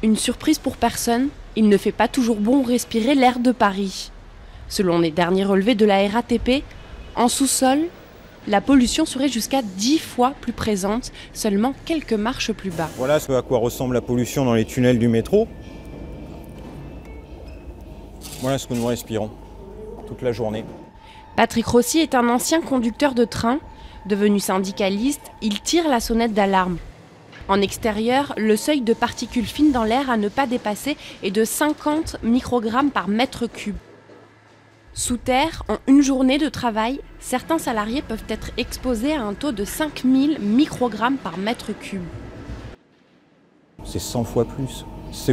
Une surprise pour personne, il ne fait pas toujours bon respirer l'air de Paris. Selon les derniers relevés de la RATP, en sous-sol, la pollution serait jusqu'à 10 fois plus présente, seulement quelques marches plus bas. Voilà ce à quoi ressemble la pollution dans les tunnels du métro. Voilà ce que nous respirons toute la journée. Patrick Rossi est un ancien conducteur de train. Devenu syndicaliste, il tire la sonnette d'alarme. En extérieur, le seuil de particules fines dans l'air à ne pas dépasser est de 50 microgrammes par mètre cube. Sous terre, en une journée de travail, certains salariés peuvent être exposés à un taux de 5000 microgrammes par mètre cube. C'est 100 fois plus.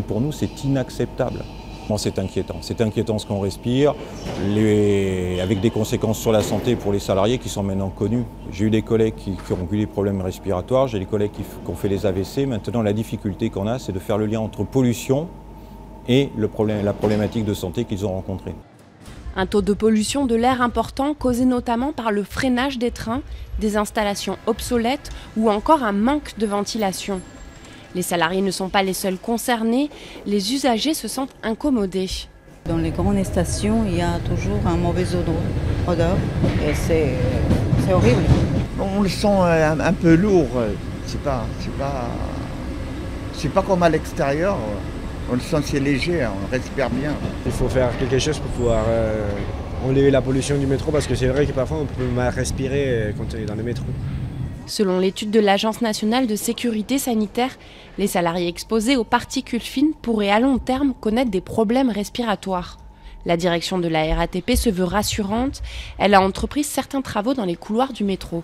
Pour nous, c'est inacceptable. Bon, c'est inquiétant ce qu'on respire, avec des conséquences sur la santé pour les salariés qui sont maintenant connus. J'ai eu des collègues qui ont eu des problèmes respiratoires, j'ai des collègues qui ont fait les AVC. Maintenant, la difficulté qu'on a, c'est de faire le lien entre pollution et la problématique de santé qu'ils ont rencontrée. Un taux de pollution de l'air important causé notamment par le freinage des trains, des installations obsolètes ou encore un manque de ventilation. Les salariés ne sont pas les seuls concernés, les usagers se sentent incommodés. Dans les grandes stations, il y a toujours un mauvais odeur et c'est horrible. On le sent un peu lourd, c'est pas comme à l'extérieur, on le sent c'est léger, on respire bien. Il faut faire quelque chose pour pouvoir enlever la pollution du métro parce que c'est vrai que parfois on peut mal respirer quand on est dans le métro. Selon l'étude de l'Agence nationale de sécurité sanitaire, les salariés exposés aux particules fines pourraient à long terme connaître des problèmes respiratoires. La direction de la RATP se veut rassurante. Elle a entrepris certains travaux dans les couloirs du métro.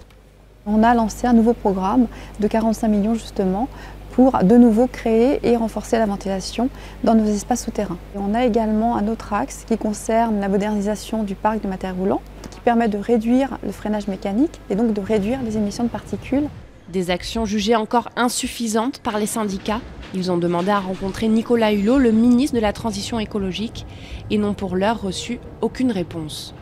On a lancé un nouveau programme de 45 millions justement pour de nouveau créer et renforcer la ventilation dans nos espaces souterrains. Et on a également un autre axe qui concerne la modernisation du parc de matériel roulant, qui permet de réduire le freinage mécanique et donc de réduire les émissions de particules. Des actions jugées encore insuffisantes par les syndicats. Ils ont demandé à rencontrer Nicolas Hulot, le ministre de la Transition écologique, et n'ont pour l'heure reçu aucune réponse.